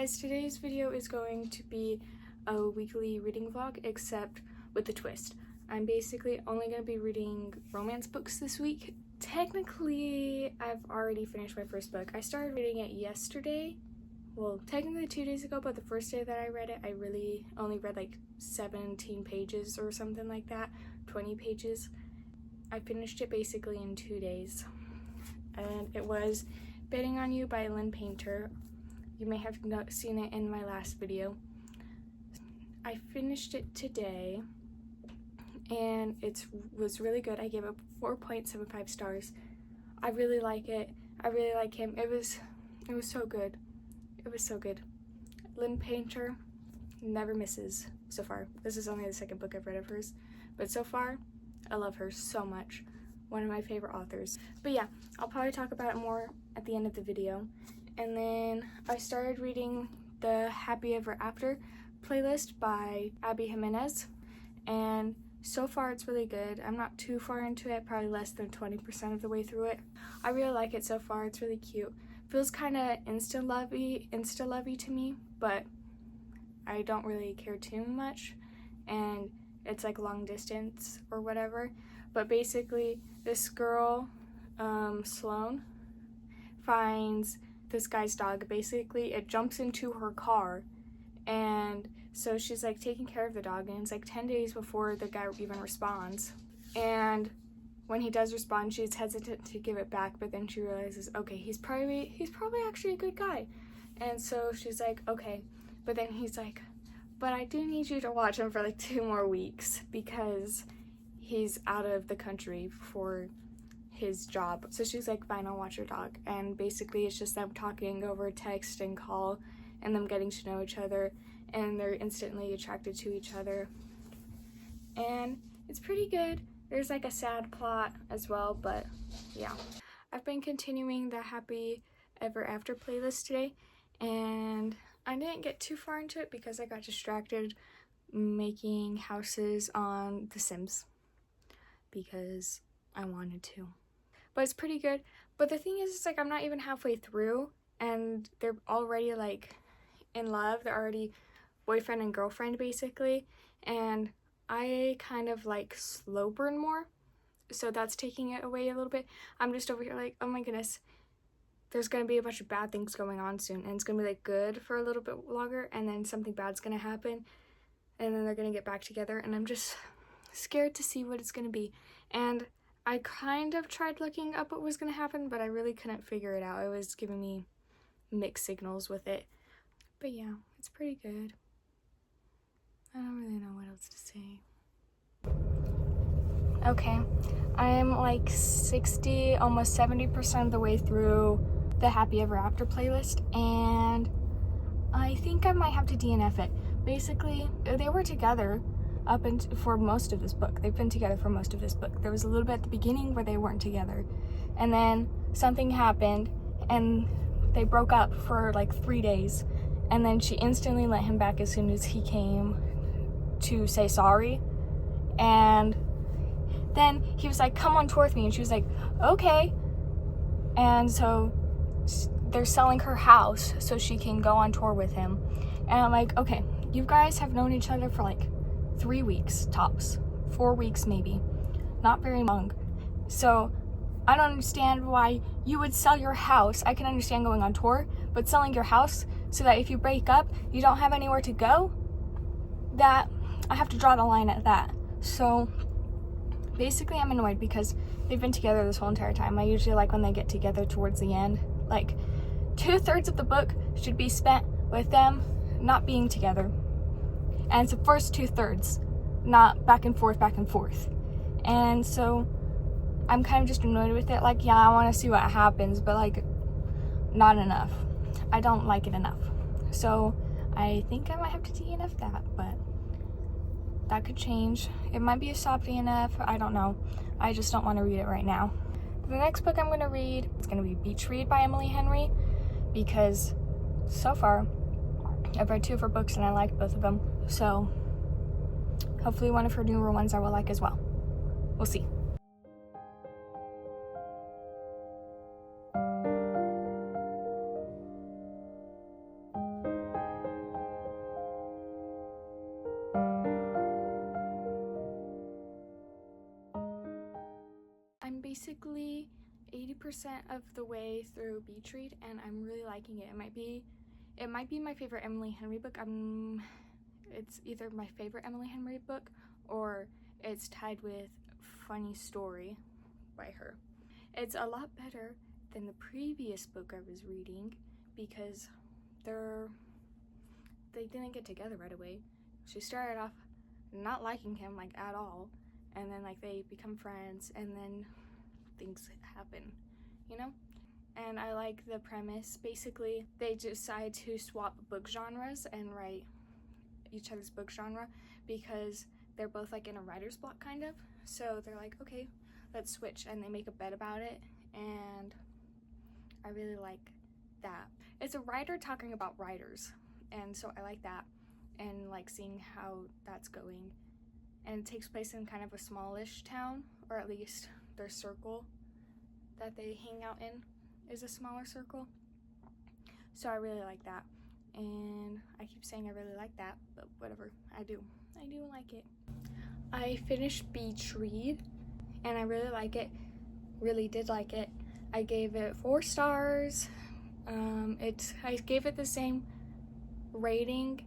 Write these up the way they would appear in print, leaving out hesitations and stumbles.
guys, today's video is going to be a weekly reading vlog, except with a twist. I'm basically only going to be reading romance books this week. Technically, I've already finished my first book. I started reading it yesterday. Well, technically 2 days ago, but the first day that I read it, I really only read like 17 pages or something like that, 20 pages. I finished it basically in 2 days. And it was Betting on You by Lynn Painter. You may have seen it in my last video. I finished it today, and it was really good. I gave it 4.75 stars. I really like it. I really like him. It was so good. It was so good. Lynn Painter never misses so far. This is only the second book I've read of hers, but so far, I love her so much. One of my favorite authors. But yeah, I'll probably talk about it more at the end of the video. And then I started reading the Happy Ever After playlist by Abby Jimenez, and so far it's really good. I'm not too far into it, probably less than 20% of the way through it. I really like it so far. It's really cute. Feels kind of insta-lovey to me, but I don't really care too much, and it's like long distance or whatever. But basically, this girl, Sloane, finds this guy's dog. Basically, it jumps into her car, and so she's like taking care of the dog, and it's like 10 days before the guy even responds. And when he does respond, she's hesitant to give it back, but then she realizes, okay, he's probably actually a good guy. And so she's like, okay. But then he's like, but I do need you to watch him for like 2 more weeks because he's out of the country for his job. So she's like, fine, I'll watch your dog. And basically it's just them talking over text and call, and them getting to know each other, and they're instantly attracted to each other. And it's pretty good. There's like a sad plot as well, but yeah. I've been continuing the Happy Ever After playlist today, and I didn't get too far into it because I got distracted making houses on The Sims because I wanted to. But it's pretty good. But the thing is, it's like I'm not even halfway through, and they're already like in love. They're already boyfriend and girlfriend basically, and I kind of like slow burn more, so that's taking it away a little bit. I'm just over here like, oh my goodness, there's gonna be a bunch of bad things going on soon, and it's gonna be like good for a little bit longer, and then something bad's gonna happen, and then they're gonna get back together, and I'm just scared to see what it's gonna be. And I kind of tried looking up what was gonna happen, but I really couldn't figure it out. It was giving me mixed signals with it. But yeah, it's pretty good. I don't really know what else to say. Okay, I'm like 60, almost 70% of the way through the Happy Ever After playlist, and I think I might have to DNF it. Basically, they were together for most of this book. They've been together for most of this book. There was a little bit at the beginning where they weren't together, and then something happened, and they broke up for like 3 days, and then she instantly let him back as soon as he came to say sorry. And then he was like, come on tour with me, and she was like, okay. And so they're selling her house so she can go on tour with him. And I'm like, okay, you guys have known each other for like 3 weeks tops, 4 weeks maybe, not very long. So I don't understand why you would sell your house. I can understand going on tour, but selling your house so that if you break up, you don't have anywhere to go, that I have to draw the line at that. So basically I'm annoyed because they've been together this whole entire time. I usually like when they get together towards the end. Like 2/3 of the book should be spent with them not being together. And it's the first 2/3, not back and forth. And so I'm kind of just annoyed with it. Like, yeah, I want to see what happens, but like not enough. I don't like it enough. So I think I might have to DNF that, but that could change. It might be a soft DNF. I don't know. I just don't want to read it right now. The next book I'm going to read is going to be Beach Read by Emily Henry, because so far I've read 2 of her books and I liked both of them. So hopefully one of her newer ones I will like as well. We'll see. basically 80% of the way through Beach Read, and I'm really liking it. It might be my favorite Emily Henry book. It's either my favorite Emily Henry book or it's tied with Funny Story by her. It's a lot better than the previous book I was reading because they didn't get together right away. She started off not liking him like at all, and then like they become friends, and then things happen, you know? And I like the premise. Basically, they decide to swap book genres and write each other's book genre because they're both like in a writer's block kind of. So they're like, okay, let's switch, and they make a bet about it, and I really like that. It's a writer talking about writers, and so I like that, and like seeing how that's going. And it takes place in kind of a smallish town, or at least their circle that they hang out in is a smaller circle. So I really like that, and I keep saying I really like that, but whatever, I do like it. I finished Beach Read, and I really like it, really did like it. I gave it 4 stars. I gave it the same rating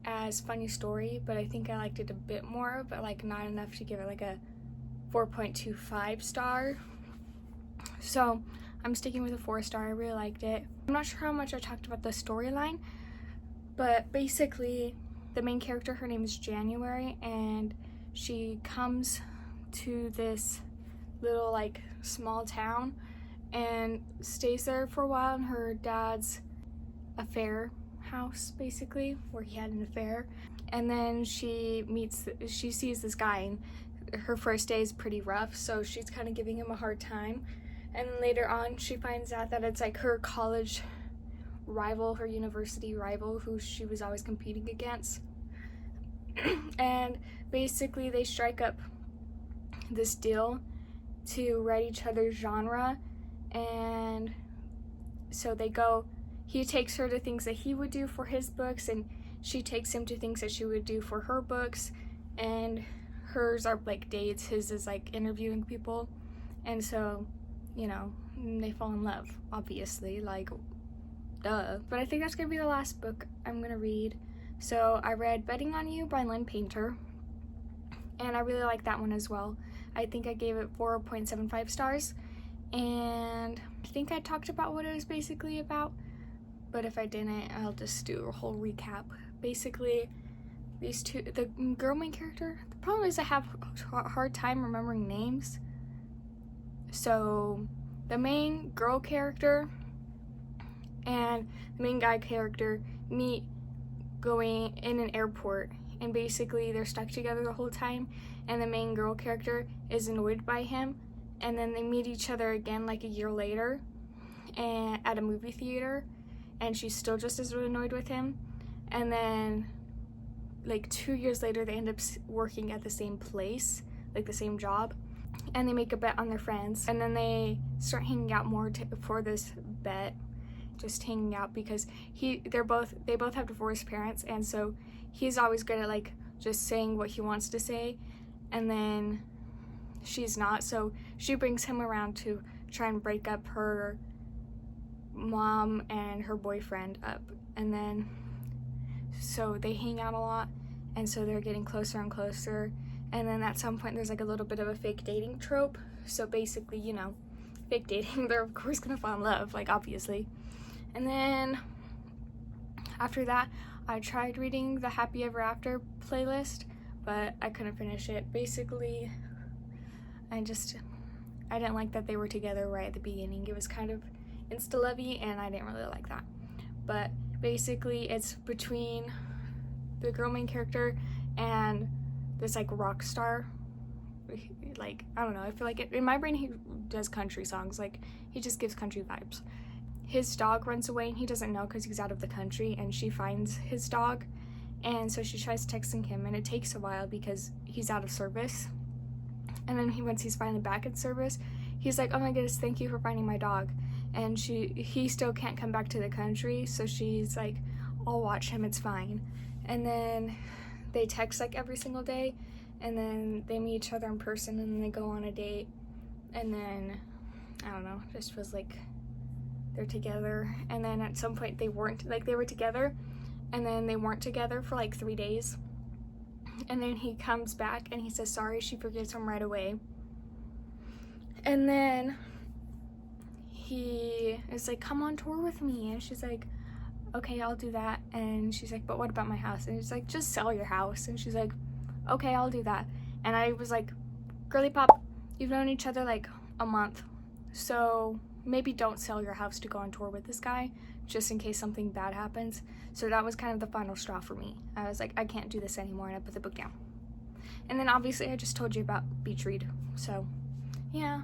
as Funny Story, but I think I liked it a bit more, but like not enough to give it like a 4.25 star. So I'm sticking with a 4 star. I really liked it. I'm not sure how much I talked about the storyline, but basically the main character, her name is January, and she comes to this little like small town and stays there for a while in her dad's affair house, basically, where he had an affair. And then she sees this guy, and her first day is pretty rough, so she's kind of giving him a hard time. And then later on she finds out that it's like her college rival, her university rival, who she was always competing against. And basically they strike up this deal to write each other's genre, and so he takes her to things that he would do for his books, and she takes him to things that she would do for her books, and hers are like dates, his is like interviewing people. And so, you know, they fall in love, obviously, like duh. But I think that's gonna be the last book I'm gonna read. So I read Betting on You by Lynn Painter, and I really like that one as well. I think I gave it 4.75 stars, and I think I talked about what it was basically about, but if I didn't, I'll just do a whole recap. Basically, the girl main character, the problem is I have a hard time remembering names. So the main girl character and the main guy character meet going in an airport, and basically they're stuck together the whole time, and the main girl character is annoyed by him, and then they meet each other again like a year later and at a movie theater, and she's still just as annoyed with him. And then like 2 years later they end up working at the same place, like the same job, and they make a bet on their friends, and then they start hanging out more for this bet, just hanging out because they both have divorced parents, and so he's always good at like just saying what he wants to say, and then she's not, so she brings him around to try and break up her mom and her boyfriend up. And then so they hang out a lot, and so they're getting closer and closer, and then at some point there's like a little bit of a fake dating trope. So basically, you know, fake dating, they're of course gonna fall in love, like obviously. And then after that I tried reading the Happy Ever After playlist, but I couldn't finish it. Basically I didn't like that they were together right at the beginning. It was kind of insta-lovey, and I didn't really like that. But basically it's between the girl main character and this like rock star. Like, I don't know, I feel like in my brain he does country songs, like he just gives country vibes. His dog runs away and he doesn't know because he's out of the country, and she finds his dog, and so she tries texting him, and it takes a while because he's out of service. And then once he's finally back in service, he's like, oh my goodness, thank you for finding my dog. And he still can't come back to the country, so she's like, I'll watch him, it's fine. And then they text like every single day, and then they meet each other in person, and then they go on a date. and then, I don't know, just was like, they're together, and then at some point they weren't, like they were together, and then they weren't together for like 3 days, and then he comes back and he says sorry. She forgives him right away, and then he is like, come on tour with me, and she's like, okay, I'll do that. And she's like, but what about my house? And he's like, just sell your house. And she's like, okay, I'll do that. And I was like, girly pop, you've known each other like a month, so maybe don't sell your house to go on tour with this guy, just in case something bad happens. So that was kind of the final straw for me. I was like, I can't do this anymore, and I put the book down. And then obviously I just told you about Beach Read. So yeah,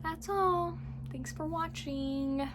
that's all. Thanks for watching.